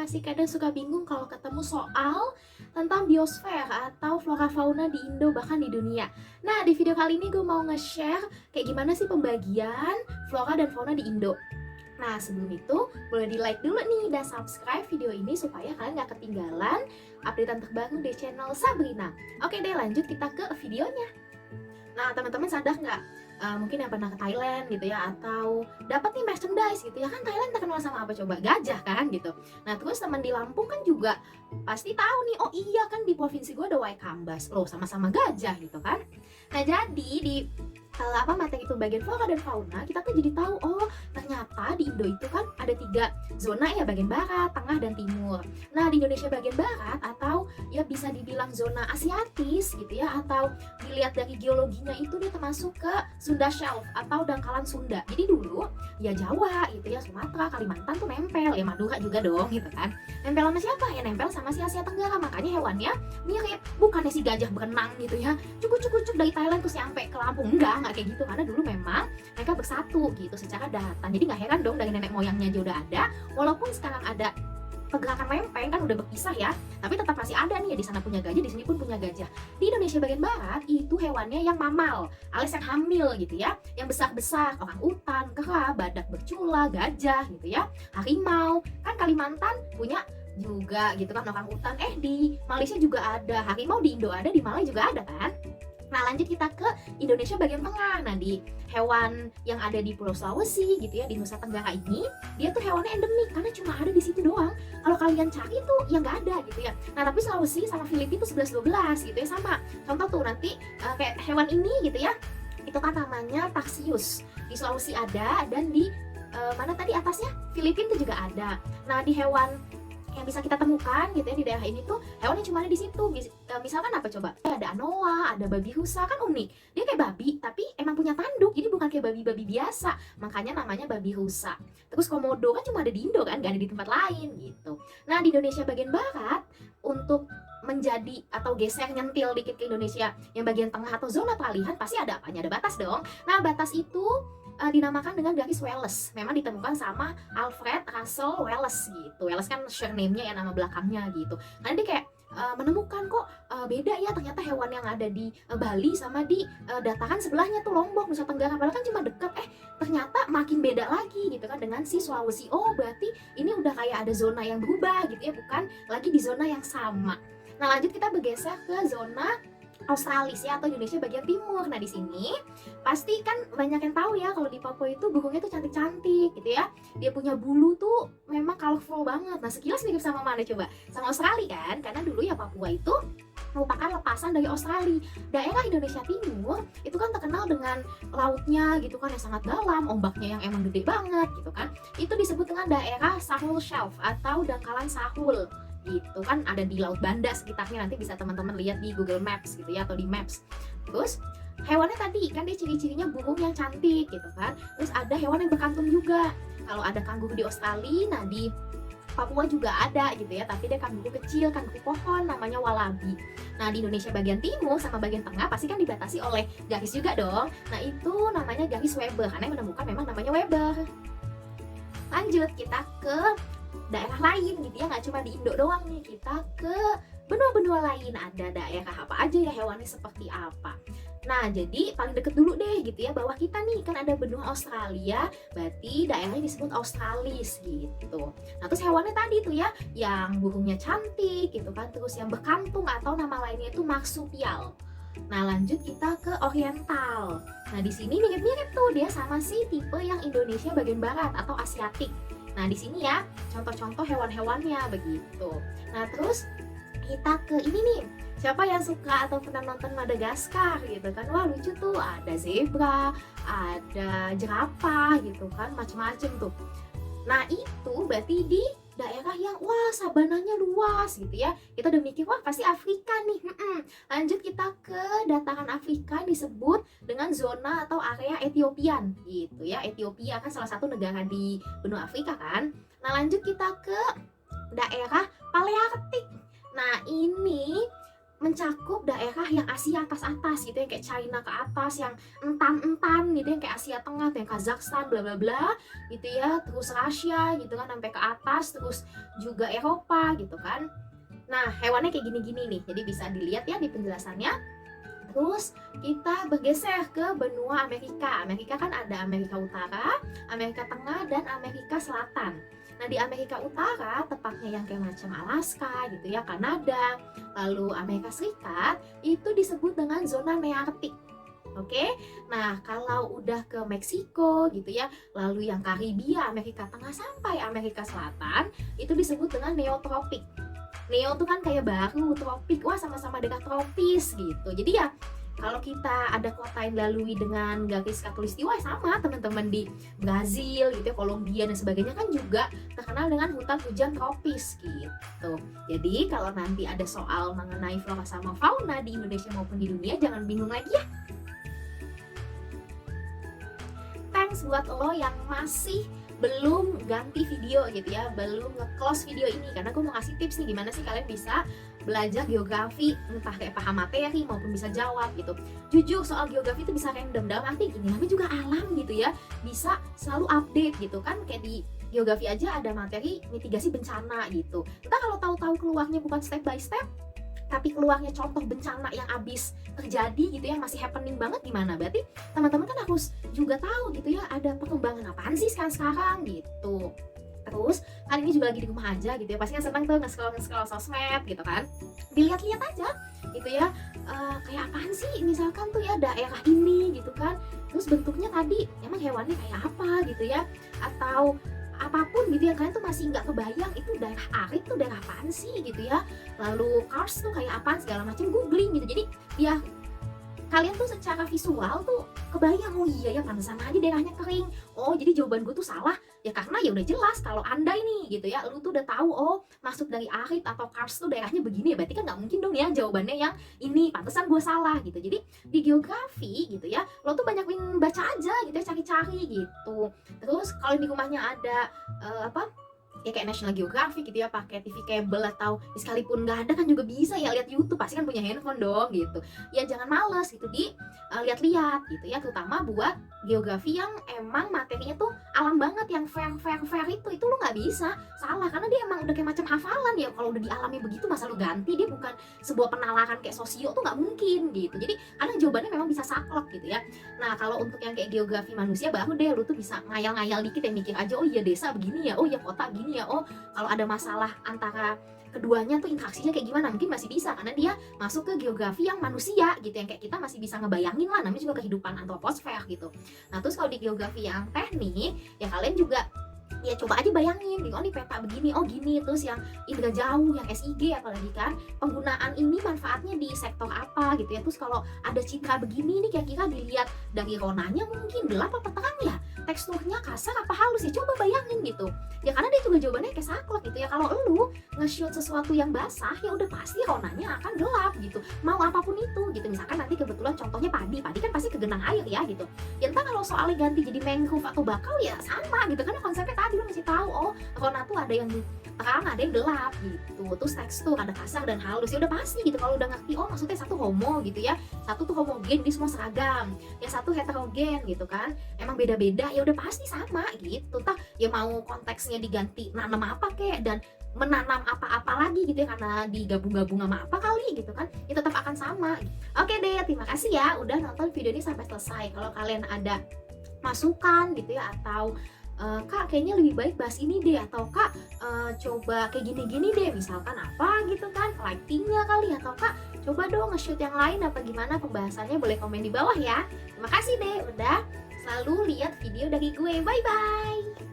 masih kadang suka bingung kalau ketemu soal tentang biosfer atau flora fauna di Indo bahkan di dunia. Nah, di video kali ini gue mau nge-share kayak gimana sih pembagian flora dan fauna di Indo. Nah, sebelum itu boleh di-like dulu nih dan subscribe video ini supaya kalian gak ketinggalan updatean terbaru di channel Sabrina. Oke deh, lanjut kita ke videonya. Nah, teman-teman sadar nggak? Mungkin yang pernah ke Thailand gitu ya, atau dapat nih merchandise gitu ya, kan Thailand terkenal sama apa coba? Gajah kan gitu. Nah, terus teman di Lampung kan juga pasti tahu nih, oh iya kan di provinsi gue ada Waikambas, loh sama-sama gajah gitu kan. Nah, jadi di materi pembagian flora dan fauna kita tuh jadi tahu, oh ternyata di Indo itu kan ada 3 zona ya, bagian barat, tengah, dan timur. Nah, di Indonesia bagian barat atau ya bisa dibilang zona Asiatis gitu ya, atau dilihat dari geologinya itu dia termasuk ke Sunda Shelf atau dangkalan Sunda. Jadi dulu ya Jawa gitu ya, Sumatera, Kalimantan tuh nempel, ya Madura juga dong gitu kan. Nempel sama siapa? Ya nempel sama si Asia Tenggara, makanya hewannya mirip. Bukannya si gajah berenang gitu ya, cukup dari Thailand terus nyampe ke Lampung, enggak kayak gitu, karena dulu memang mereka bersatu gitu secara daratan. Jadi nggak heran dong dari nenek moyangnya aja udah ada, walaupun sekarang ada pergerakan lempeng kan udah berpisah ya, tapi tetap masih ada nih ya, di sana punya gajah, di sini pun punya gajah. Di Indonesia bagian barat itu hewannya yang mamal, alias yang hamil gitu ya, yang besar-besar, orang utan, kera, badak bercula, gajah gitu ya, harimau. Kan Kalimantan punya juga gitu kan orang utan, di Malaysia juga ada harimau, di Indo ada, di Malaysia juga ada kan. Nah, lanjut kita ke Indonesia bagian tengah. Nah, di hewan yang ada di Pulau Sulawesi gitu ya, di Nusa Tenggara ini, dia tuh hewannya endemik karena cuma ada di situ doang. Kalau kalian cari tuh yang nggak ada gitu ya. Nah, tapi Sulawesi sama Filipina tuh 11-12 gitu ya, sama. Contoh tuh nanti kayak hewan ini gitu ya, itu kan namanya Taxius. Di Sulawesi ada, dan di mana tadi atasnya, Filipina tuh juga ada. Nah, di hewan yang bisa kita temukan gitu ya di daerah ini tuh hewan yang cuma ada di situ. Misalkan apa coba? Ada anoa, ada babi rusa, kan unik. Dia kayak babi tapi emang punya tanduk, jadi bukan kayak babi-babi biasa. Makanya namanya babi rusa. Terus komodo kan cuma ada di Indo kan, gak ada di tempat lain gitu. Nah, di Indonesia bagian barat, untuk menjadi atau geser nyentil dikit ke Indonesia yang bagian tengah atau zona peralihan, pasti ada apanya? Ada batas dong. Nah, batas itu dinamakan dengan garis Wallace. Memang ditemukan sama Alfred Russel Wallace gitu. Wallace kan surname-nya ya, nama belakangnya gitu. Karena dia kayak menemukan kok beda ya ternyata hewan yang ada di Bali sama di dataran sebelahnya tuh Lombok, Nusa Tenggara, padahal kan cuma deket, ternyata makin beda lagi gitu kan dengan si Sulawesi. Oh, berarti ini udah kayak ada zona yang berubah gitu ya, bukan lagi di zona yang sama. Nah, lanjut kita bergeser ke zona Australis ya, atau Indonesia bagian timur. Nah, di sini pasti kan banyak yang tahu ya kalau di Papua itu burungnya tuh cantik-cantik gitu ya. Dia punya bulu tuh memang colorful banget. Nah, sekilas mirip sama mana coba? Sama Australia kan? Karena dulu ya Papua itu merupakan lepasan dari Australia. Daerah Indonesia Timur itu kan terkenal dengan lautnya gitu kan yang sangat dalam, ombaknya yang emang gede banget gitu kan. Itu disebut dengan daerah Sahul Shelf atau dangkalan Sahul gitu kan, ada di Laut Banda sekitarnya. Nanti bisa teman-teman lihat di Google Maps gitu ya, atau di Maps. Terus hewannya tadi kan dia ciri-cirinya burung yang cantik gitu kan. Terus ada hewan yang berkantung juga. Kalau ada kanguru di Australia, nah di Papua juga ada gitu ya, tapi dia kanguru kecil, kanguru pohon, namanya walabi. Nah, di Indonesia bagian timur sama bagian tengah pasti kan dibatasi oleh garis juga dong. Nah, itu namanya garis Weber, karena yang menemukan memang namanya Weber. Lanjut kita ke daerah lain gitu ya, nggak cuma di Indo doang nih, kita ke benua-benua lain. Ada daerah apa aja ya, hewannya seperti apa. Nah, jadi paling deket dulu deh gitu ya, bawah kita nih kan ada benua Australia, berarti daerahnya disebut Australis gitu. Nah, terus hewannya tadi tuh ya, yang burungnya cantik gitu kan, terus yang berkantung atau nama lainnya itu marsupial. Nah, lanjut kita ke oriental. Nah, di sini mirip-mirip tuh dia sama si tipe yang Indonesia bagian barat atau Asiatik. Nah, di sini ya contoh-contoh hewan-hewannya begitu. Nah, terus kita ke ini nih. Siapa yang suka atau pernah nonton Madagaskar gitu kan? Wah, lucu tuh. Ada zebra, ada jerapah gitu kan, macem-macem tuh. Nah, itu berarti di daerah yang wah sabananya luas gitu ya. Kita udah mikir wah pasti Afrika nih. Lanjut kita ke dataran Afrika, disebut dengan zona atau area Etiopian gitu ya. Ethiopia kan salah satu negara di benua Afrika kan. Nah, lanjut kita ke daerah Palearktik. Nah, ini mencakup daerah yang Asia atas-atas gitu, yang kayak China ke atas, yang entan-entan gitu, yang kayak Asia Tengah, yang Kazakhstan bla bla bla gitu ya, terus Rusia gitu kan sampai ke atas, terus juga Eropa gitu kan. Nah, hewannya kayak gini-gini nih, jadi bisa dilihat ya di penjelasannya. Terus kita bergeser ke benua Amerika. Amerika kan ada Amerika Utara, Amerika Tengah, dan Amerika Selatan. Nah, di Amerika Utara, tepatnya yang kayak macam Alaska gitu ya, Kanada, lalu Amerika Serikat, itu disebut dengan zona nearktik. Oke, nah kalau udah ke Meksiko gitu ya, lalu yang Karibia, Amerika Tengah sampai Amerika Selatan, itu disebut dengan neotropik. Neo tuh kan kayak baru, tropik, wah sama-sama dekat tropis gitu. Jadi ya kalau kita ada kota yang dilalui dengan garis khatulistiwa sama teman-teman di Brazil gitu ya, Kolombia dan sebagainya kan juga terkenal dengan hutan hujan tropis gitu. Jadi kalau nanti ada soal mengenai flora sama fauna di Indonesia maupun di dunia, jangan bingung lagi ya. Thanks buat lo yang masih belum ganti video gitu ya, belum nge-close video ini, karena gue mau ngasih tips nih gimana sih kalian bisa belajar geografi, entah kayak paham materi maupun bisa jawab gitu. Jujur soal geografi itu bisa random, dalam arti gini, namanya juga alam gitu ya, bisa selalu update gitu kan. Kayak di geografi aja ada materi mitigasi bencana gitu, kita kalau tahu-tahu keluarnya bukan step by step, tapi keluarnya contoh bencana yang abis terjadi gitu ya, masih happening banget, gimana? Berarti teman-teman kan harus juga tahu gitu ya, ada perkembangan apaan sih sekarang gitu. Terus kan ini juga lagi di rumah aja gitu ya, pasti kan seneng tuh nge-scroll sosmed gitu kan, dilihat-lihat aja gitu ya, kayak apaan sih misalkan tuh ya daerah ini gitu kan, terus bentuknya tadi emang hewannya kayak apa gitu ya, atau apapun gitu ya, kalian tuh masih nggak kebayang itu daerah arid tuh daerah apaan sih gitu ya, lalu karst tuh kayak apaan, segala macam googling gitu. Jadi ya kalian tuh secara visual tuh kebayang, oh iya ya pantesan aja daerahnya kering, oh jadi jawaban gue tuh salah ya, karena ya udah jelas kalau anda ini gitu ya, lu tuh udah tahu oh masuk dari arid atau karst tuh daerahnya begini ya, berarti kan nggak mungkin dong ya jawabannya yang ini, pantesan gue salah gitu. Jadi di geografi gitu ya, lo tuh banyakin baca aja gitu ya, cari-cari gitu. Terus kalau di rumahnya ada ya kayak National Geographic gitu ya, pakai TV kabel atau sekalipun nggak ada kan juga bisa ya lihat YouTube, pasti kan punya handphone dong gitu ya. Jangan males gitu di lihat-lihat gitu ya, terutama buat geografi yang emang materinya tuh alam banget, yang fair itu lu nggak bisa salah, karena dia emang udah kayak macam hafalan ya. Kalau udah dialami begitu masa lu ganti, dia bukan sebuah penalaran kayak sosio tuh, nggak mungkin gitu. Jadi karena jawabannya memang bisa saklek gitu ya. Nah kalau untuk yang kayak geografi manusia, baru deh lu tuh bisa ngayal-ngayal dikit ya, mikir aja oh iya desa begini ya, oh iya kota gini ya, oh kalau ada masalah antara keduanya tuh interaksinya kayak gimana, mungkin masih bisa karena dia masuk ke geografi yang manusia gitu, yang kayak kita masih bisa ngebayangin lah, namanya juga kehidupan antroposfer gitu. Nah terus kalau di geografi yang teknik ya kalian juga ya coba aja bayangin gitu, oh ini peta begini, oh gini, terus yang indera jauh, yang SIG apalagi kan, penggunaan ini manfaatnya di sektor apa gitu ya. Terus kalau ada citra begini nih, kira-kira dilihat dari ronanya mungkin gelap apa terang ya, teksturnya kasar apa halus ya, coba bayangin gitu ya, karena dia juga jawabannya kayak saklek gitu ya. Kalau lu nge-shoot sesuatu yang basah ya udah pasti ronanya akan gelap gitu, mau apapun itu gitu. Misalkan nanti kebetulan contohnya padi kan pasti kegenang air ya gitu ya, entah kalau soalnya ganti jadi mangrove atau bakau ya sama gitu, karena konsepnya tadi lu masih tahu oh rona tuh ada yang terang ada yang gelap gitu, terus tekstur ada kasar dan halus ya udah pasti gitu. Kalau udah ngerti oh maksudnya satu homo gitu ya, satu tuh homogen di semua seragam, yang satu heterogen gitu kan, emang beda-beda ya udah pasti sama gitu. Tah ya mau konteksnya diganti nanam apa kek dan menanam apa-apa lagi gitu ya, karena digabung-gabung sama apa kali gitu kan, ya tetap akan sama. Oke deh, terima kasih ya udah nonton video ini sampai selesai. Kalau kalian ada masukan gitu ya, atau Kak kayaknya lebih baik bahas ini deh, atau Kak coba kayak gini-gini deh misalkan apa gitu kan, lightingnya kali, atau Kak coba dong nge-shoot yang lain apa gimana pembahasannya, boleh komen di bawah ya. Terima kasih deh udah selalu lihat video dari gue, bye bye.